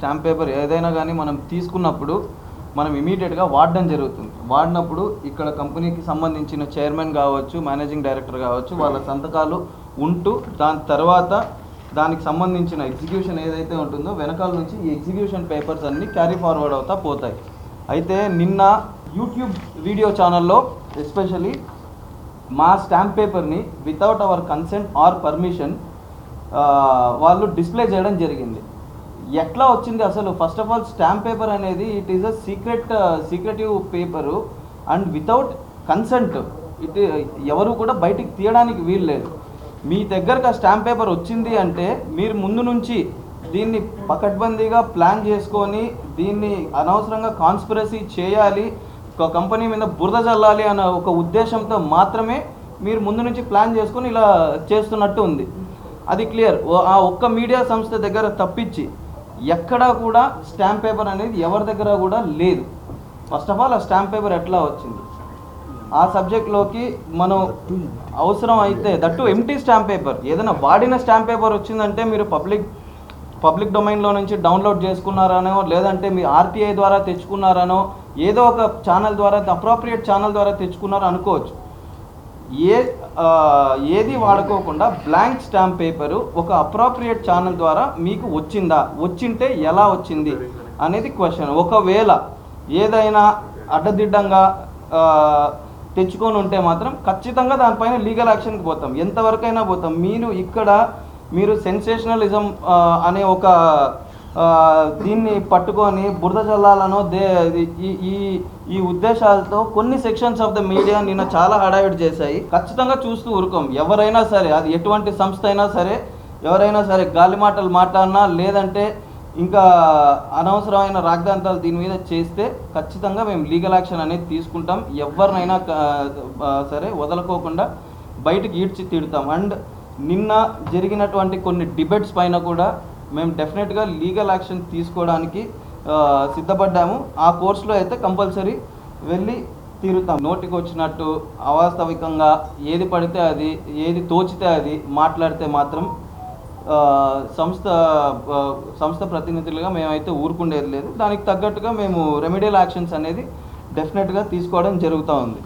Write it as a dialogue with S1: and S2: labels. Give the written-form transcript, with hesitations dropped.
S1: Stamp paper ఏదైనా కానీ మనం తీసుకున్నప్పుడు మనం ఇమీడియట్గా వాడడం జరుగుతుంది. వాడినప్పుడు ఇక్కడ కంపెనీకి సంబంధించిన చైర్మన్ కావచ్చు, మేనేజింగ్ డైరెక్టర్ కావచ్చు, వాళ్ళ సంతకాలు ఉంటూ దాని తర్వాత దానికి సంబంధించిన ఎగ్జిక్యూషన్ ఏదైతే ఉంటుందో వెనకాల నుంచి ఈ ఎగ్జిక్యూషన్ పేపర్స్ అన్నీ క్యారీ ఫార్వర్డ్ అవుతా పోతాయి. అయితే నిన్న యూట్యూబ్ వీడియో ఛానల్లో ఎస్పెషలీ మా స్టాంప్ పేపర్ని without our consent or permission వాళ్ళు డిస్ప్లే చేయడం జరిగింది. ఎట్లా వచ్చింది అసలు? First of all stamp paper అనేది it is a secretive paper and without consent ఎవరు కూడా బయటికి తీయడానికి వీలు లేదు. మీ దగ్గరకు ఆ స్టాంప్ పేపర్ వచ్చింది అంటే మీరు ముందు నుంచి దీన్ని పకడ్బందీగా ప్లాన్ చేసుకొని దీన్ని అనవసరంగా కాన్స్పిరసీ చేయాలి, ఒక కంపెనీ మీద బురద చల్లాలి అన్న ఒక ఉద్దేశంతో మాత్రమే మీరు ముందు నుంచి ప్లాన్ చేసుకొని ఇలా చేస్తున్నట్టు ఉంది. అది క్లియర్. ఆ ఒక్క మీడియా సంస్థ దగ్గర తప్పించి ఎక్కడా కూడా స్టాంప్ పేపర్ అనేది ఎవరి దగ్గర కూడా లేదు. ఫస్ట్ ఆఫ్ ఆల్ ఆ స్టాంప్ పేపర్ ఎట్లా వచ్చింది ఆ సబ్జెక్ట్లోకి మనం అవసరం అయితే దట్టు ఎంటీ స్టాంప్ పేపర్, ఏదైనా వాడిన స్టాంప్ పేపర్ వచ్చిందంటే మీరు పబ్లిక్ డొమైన్లో నుంచి డౌన్లోడ్ చేసుకున్నారనో లేదంటే మీ ఆర్టీఐ ద్వారా తెచ్చుకున్నారనో ఏదో ఒక ఛానల్ ద్వారా అప్రోప్రియేట్ ఛానల్ ద్వారా తెచ్చుకున్నారో అనుకోవచ్చు. ఏది వాడుకోకుండా బ్లాంక్ స్టాంప్ పేపరు ఒక అప్రోప్రియేట్ ఛానల్ ద్వారా మీకు వచ్చిందా, వచ్చింటే ఎలా వచ్చింది అనేది క్వశ్చన్. ఒకవేళ ఏదైనా అడ్డదిడ్డంగా తెచ్చుకొని ఉంటే మాత్రం ఖచ్చితంగా దానిపైన లీగల్ యాక్షన్కి పోతాం, ఎంతవరకైనా పోతాం. మీరు సెన్సేషనలిజం అనే ఒక దీన్ని పట్టుకొని బురద చల్లాలనో ఈ ఉద్దేశాలతో కొన్ని సెక్షన్స్ ఆఫ్ ద మీడియా నిన్న చాలా హడావిడి చేశాయి. ఖచ్చితంగా చూస్తూ ఊరుకోం. ఎవరైనా సరే, అది ఎటువంటి సంస్థ అయినా సరే, ఎవరైనా సరే గాలి మాటలు మాట్లాడినా లేదంటే ఇంకా అనవసరమైన రాగ్దాంతాలు దీని మీద చేస్తే ఖచ్చితంగా మేము లీగల్ యాక్షన్ అనేది తీసుకుంటాం. ఎవరినైనా సరే వదలుకోకుండా బయటకు ఈడ్చి తీడుతాం. అండ్ నిన్న జరిగినటువంటి కొన్ని డిబేట్స్ పైన కూడా మేము డెఫినెట్గా లీగల్ యాక్షన్ తీసుకోవడానికి సిద్ధపడ్డాము. ఆ కోర్సులో అయితే కంపల్సరీ వెళ్ళి తీరుతాం. నోటికి వచ్చినట్టు అవాస్తవికంగా ఏది పడితే అది, ఏది తోచితే అది మాట్లాడితే మాత్రం సంస్థ ప్రతినిధులుగా మేమైతే ఊరుకుండేది లేదు. దానికి తగ్గట్టుగా మేము రెమెడియల్ యాక్షన్స్ అనేది డెఫినెట్గా తీసుకోవడం జరుగుతూ ఉంది.